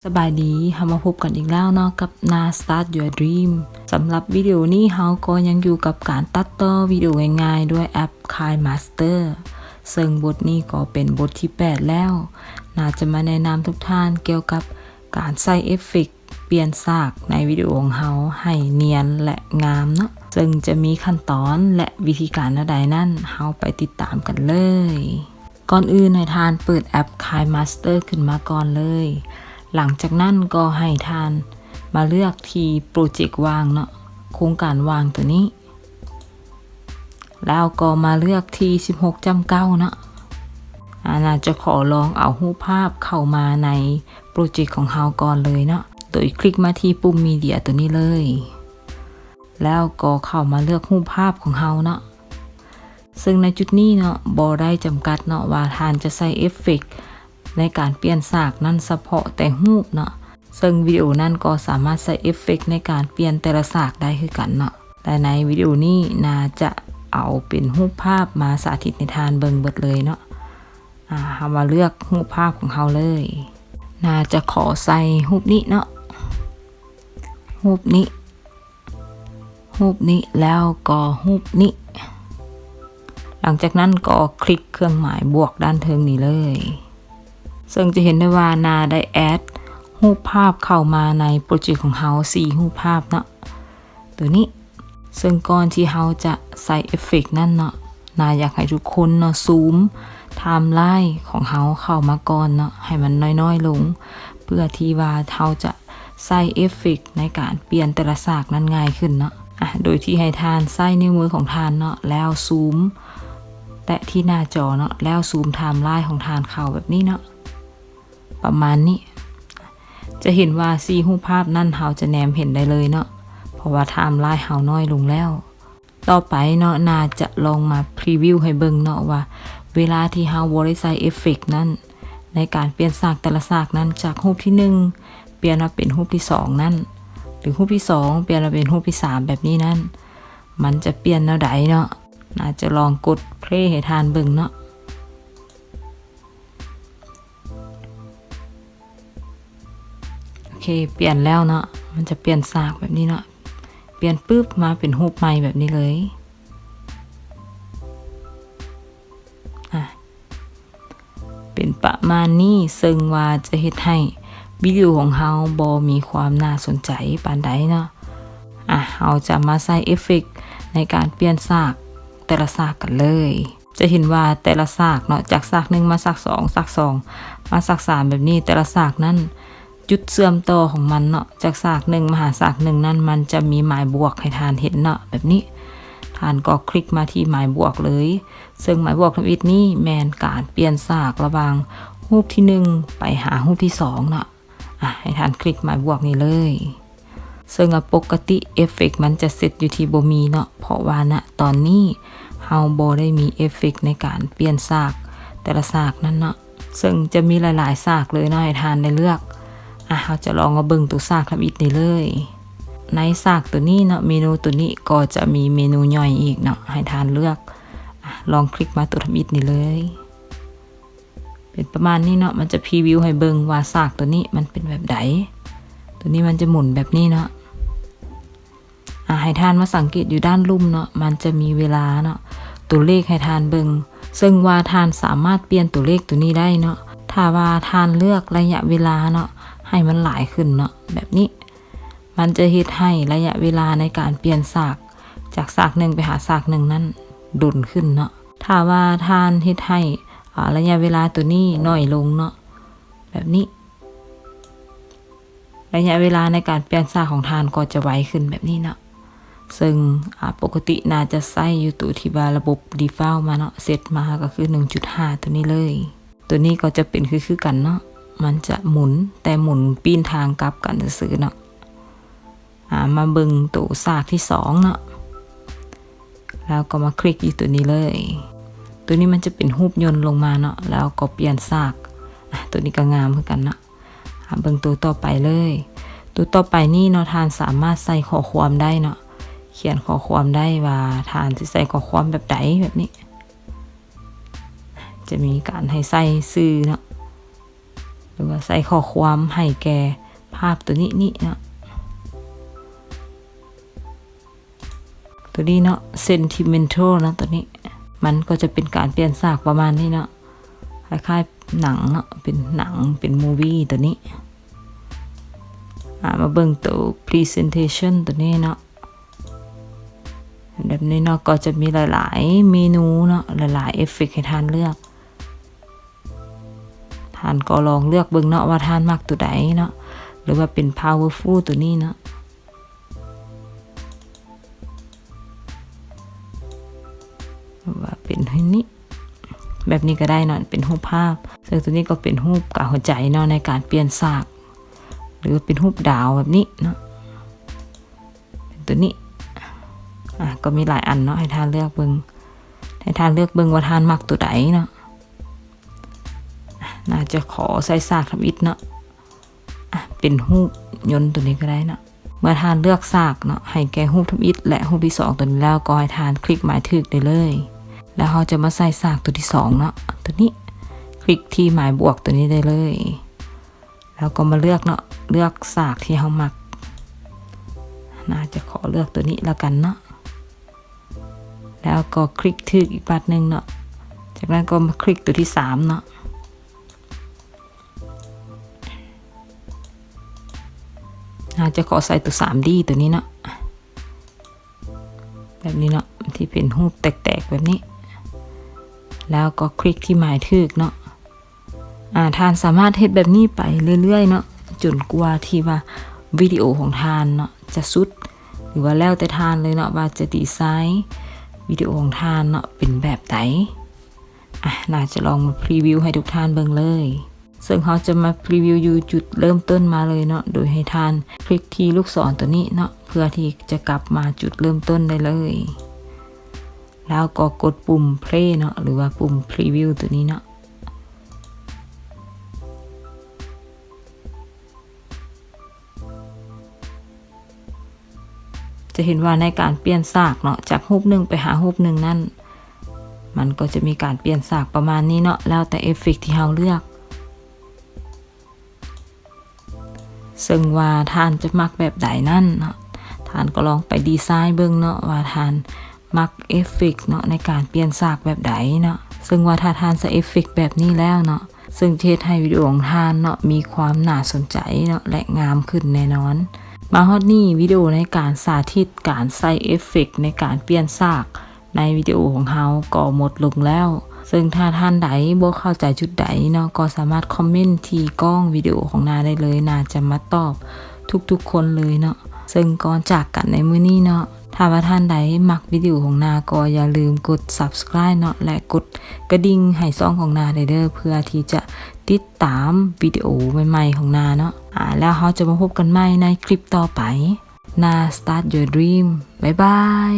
สบายดีเรามาพบกันอีกแล้วเนาะกับนา Start Your Dream สำหรับวิดีโอนี้เราก็ยังอยู่กับการตัดต่อวิดีโอง่ายๆด้วยแอป KineMaster ซึ่งบทนี้ก็เป็นบทที่ 8 แล้วน่าจะมาแนะนำทุกท่านเกี่ยวกับการใส่เอฟเฟกต์เปลี่ยนฉากในวิดีโอของเราให้เนียนและงามเนาะซึ่งจะมีขั้นตอนและวิธีการใดนั่นเราไปติดตามกันเลยก่อนอื่นให้ท่านเปิดแอป KineMaster ขึ้นมาก่อนเลยหลังจากนั้นก็ให้ท่านมาเลือกที่โปรเจกต์วางเนาะโครงการวางตัวนี้แล้วก็มาเลือกที่16:9เนาะน่าจะขอลองเอารูปภาพเข้ามาในโปรเจกต์ของเราก่อนเลยเนาะโดยคลิกมาที่ปุ่มมีเดียตัวนี้เลยแล้วก็เข้ามาเลือกรูปภาพของเราเนาะซึ่งในจุดนี้เนาะบ่ได้จำกัดเนาะว่าท่านจะใส่เอฟเฟกต์ในการเปลี่ยนฉากนั้นเฉพาะแต่รูปเนาะซึ่งวิดีโอนั้นก็สามารถใส่เอฟเฟกต์ในการเปลี่ยนแต่ละฉากได้คือกันเนาะแต่ในวิดีโอนี้น่าจะเอาเป็นรูปภาพมาสาธิตในทานเบิ่งเบิดเลยเนาะเรามาเลือกรูปภาพของเราเลยน่าจะขอใส่รูปนี้เนาะรูปนี้แล้วก็รูปนี้หลังจากนั้นก็คลิกเครื่องหมายบวกด้านเทิงนี้เลยซึ่งจะเห็นได้ว่านาได้แอดรูปภาพเข้ามาในโปรเจกต์ของเรา4รูปภาพเนาะตัวนี้ซึ่งก่อนที่เราจะใส่เอฟเฟกต์นั่นเนาะนาอยากให้ทุกคนเนาะซูมไทม์ไลน์ของเราเข้ามาก่อนเนาะให้มันน้อยๆลงเพื่อที่ว่าเราจะใส่เอฟเฟกต์ในการเปลี่ยนแต่ละฉากนั้นง่ายขึ้นเนาะโดยที่ให้ทานใส่นิ้วมือของทานเนาะแล้วซูมแตะที่หน้าจอเนาะแล้วซูมไทม์ไลน์ของทานเข้าแบบนี้เนาะประมาณนี้จะเห็นว่า4รูปภาพนั่นเราจะแนมเห็นได้เลยเนาะเพราะว่าไทม์ไลน์เราน้อยลงแล้วต่อไปเนาะน่าจะลองมาพรีวิวให้เบิ่งเนาะว่าเวลาที่เราบ่ได้ใส่เอฟเฟกต์นั้นในการเปลี่ยนฉากแต่ละฉากนั้นจากรูปที่1เปลี่ยนมาเป็นรูปที่2นั้นหรือรูปที่2เปลี่ยนมาเป็นรูปที่3แบบนี้นั้นมันจะเปลี่ยนแนวใดเนาะน่าจะลองกดเพลย์ให้ทานเบิ่งเนาะโอเคเปลี่ยนแล้วเนาะมันจะเปลี่ยนฉากแบบนี้เนาะเปลี่ยนปึ๊บมาเป็นรูปใหม่แบบนี้เลยเป็นประมาณนี้ซึ่งว่าจะเฮ็ดให้วิดีโอของเราบ่มีความน่าสนใจปานใดเนาะเราจะมาใส่เอฟเฟกต์ในการเปลี่ยนฉากแต่ละฉากกันเลยจะเห็นว่าแต่ละฉากเนาะจากฉาก1มาฉาก2ฉาก2มาฉาก3แบบนี้แต่ละฉากนั้นจุดเชื่อมต่อของมันเนาะจากฉาก1มาหาฉาก1นั้นมันจะมีหมายบวกให้ทานเห็นเนาะแบบนี้ทานก็คลิกมาที่หมายบวกเลยซึ่งหมายบวกทำอิฐนี้แมนการเปลี่ยนฉากระหว่างรูปที่1ไปหารูปที่2เนาะให้ทานคลิกหมายบวกนี้เลยซึ่งปกติเอฟเฟกต์มันจะเซตอยู่ที่บ่มีเนาะเพราะว่าณตอนนี้เฮาบ่ได้มีเอฟเฟกต์ในการเปลี่ยนฉากแต่ละฉากนั้นเนาะซึ่งจะมีหลายๆฉากเลยเนาะให้ทานได้เลือกเราจะลองมาเบิ่งตัวฉากทำอิฐนี้เลยในฉากตัวนี้เนาะเมนูตัวนี้ก็จะมีเมนูย่อยอีกเนาะให้ทานเลือกลองคลิกมาตัวทำอิฐนี้เลยเป็นประมาณนี้เนาะมันจะพรีวิวให้เบิ่งว่าฉากตัวนี้มันเป็นแบบใดตัวนี้มันจะหมุนแบบนี้เนาะให้ทานมาสังเกตอยู่ด้านลุ่มเนาะมันจะมีเวลาเนาะตัวเลขให้ทานเบิ่งซึ่งว่าทานสามารถเปลี่ยนตัวเลขตัวนี้ได้เนาะถ้าว่าทานเลือกระยะเวลาเนาะให้มันหลายขึ้นเนาะแบบนี้มันจะเฮ็ดให้ระยะเวลาในการเปลี่ยนฉากจากฉาก1ไปหาฉาก1นั้นดุลขึ้นเนาะถ้าว่าทานเฮ็ดให้ระยะเวลาตัวนี้น้อยลงเนาะแบบนี้ระยะเวลาในการเปลี่ยนฉากของทานก็จะไวขึ้นแบบนี้เนาะซึ่งปกติน่าจะใส่อยู่ตัวที่ว่าระบบ default มาเนาะเซตมาก็คือ 1.5 ตัวนี้เลยตัวนี้ก็จะเป็นคือกันเนาะมันจะหมุนแต่หมุนปีนทางกลับกันซื่อๆเนาะมาเบิ่งตัวฉากที่2เนาะแล้วก็มาคลิกอยู่ตัวนี้เลยตัวนี้มันจะเป็นรูปยนต์ลงมาเนาะแล้วก็เปลี่ยนฉากตัวนี้ก็งามเหมือนกันเนาะเบิ่งตัวต่อไปเลยตัวต่อไปนี่เนาะทานสามารถใส่ข้อความได้เนาะเขียนข้อความได้ว่าทานสิใส่ข้อความแบบใดแบบนี้จะมีการให้ใส่ชื่อเนาะ รือว่าใส่ข้อความให้แก่ภาพตัวนี้เนาะตัวนี้เนาะ sentimental นะตัวนี้มันก็จะเป็นการเปลี่ยนฉากประมาณนี้เนาะคล้ายๆหนังเนาะเป็นหนังเป็นมูวี่ตัวนี้มาเบิ่งตัว presentation ตัวนี้เนาะแบบนี้เนาะก็จะมีหลายๆเมนูเนาะหลายๆเอฟเฟกต์ให้ท่านเลือกท่านก็ลองเลือกเบิ่งเนาะว่าท่านมักตัวใดเนาะหรือว่าเป็น powerful ตัวนี้เนาะว่าเป็นนี้แบบนี้ก็ได้เนาะเป็นรูปภาพซึ่งตัวนี้ก็เป็นรูปกะหัวใจเนาะในการเปลี่ยนฉากหรือเป็นรูปดาวแบบนี้เนาะเป็นตัวนี้ก็มีหลายอันเนาะให้ท่านเลือกเบิ่งว่าท่านมักตัวใดเนาะน่าจะขอใส่ฉากทำอิฐเนาะเป็นรูปยนต์ตัวนี้ก็ได้เนาะเมื่อท่านเลือกฉากเนาะให้แก่รูปทำอิฐและรูปที่2ตัวนี้แล้วก็ให้ท่านคลิกหมายถึกได้เลยแล้วเราจะมาใส่ฉากตัวที่2เนาะตัวนี้คลิกที่หมายบวกตัวนี้ได้เลยแล้วก็มาเลือกเนาะเลือกฉากที่เรามักน่าจะขอเลือกตัวนี้แล้วกันเนาะแล้วก็คลิกถึกอีกบัดนึงเนาะจากนั้นก็มาคลิกตัวที่3เนาะน่าจะขอใส่ตัว 3D ตัวนี้เนาะแบบนี้เนาะที่เป็นรูปแตกๆแบบนี้แล้วก็คลิกที่หมายถึกเนาะท่านสามารถเฮ็ดแบบนี้ไปเรื่อยๆเนาะจนกว่าที่ว่าวิดีโอของท่านเนาะจะสุดหรือว่าแล้วแต่ท่านเลยเนาะว่าจะดีไซน์วิดีโอของท่านเนาะเป็นแบบไหนน่าจะลองมาพรีวิวให้ทุกท่านเบิ่งเลยซึ่งเขาจะมาพรีวิวอยู่จุดเริ่มต้นมาเลยเนาะโดยให้ท่านคลิกที่ลูกศรตัวนี้เนาะเพื่อที่จะกลับมาจุดเริ่มต้นได้เลยแล้วก็กดปุ่ม play เนาะหรือว่าปุ่ม preview ตัวนี้เนาะจะเห็นว่าในการเปลี่ยนฉากเนาะจากรูปหนึ่งไปหารูปหนึ่งนั่นมันก็จะมีการเปลี่ยนฉากประมาณนี้เนาะแล้วแต่เอฟเฟกต์ที่เราเลือกซึ่งว่าท่านจะมักแบบใดนั่นเนาะท่านก็ลองไปดีไซน์เบิ่งเนาะว่าท่านมักเอฟเฟกต์เนาะในการเปลี่ยนฉากแบบใดเนาะซึ่งว่าถ้าท่านใส่เอฟเฟกต์แบบนี้แล้วเนาะซึ่งเทศให้วิดีโอของท่านเนาะมีความน่าสนใจเนาะและงามขึ้นแน่นอนมาฮอดนี่วิดีโอในการสาธิตการใส่เอฟเฟกต์ในการเปลี่ยนฉากในวิดีโอของเราก็หมดลงแล้วซึ่งถ้าท่านใดบ่เข้าใจจุดใดเนาะก็สามารถคอมเมนต์ที่กล้องวิดีโอของนาได้เลยนาจะมาตอบทุกๆคนเลยเนาะซึ่งก่อนจากกันในมื้อนี้เนาะถ้าว่าท่านใดมักวิดีโอของนาก็อย่าลืมกด Subscribe เนาะและกดกระดิ่งให้ช่องของนาได้เด้อเพื่อที่จะติดตามวิดีโอใหม่ๆของนาเนาะแล้วเราจะมาพบกันใหม่ในคลิปต่อไปนา Start Your Dream บ๊ายบาย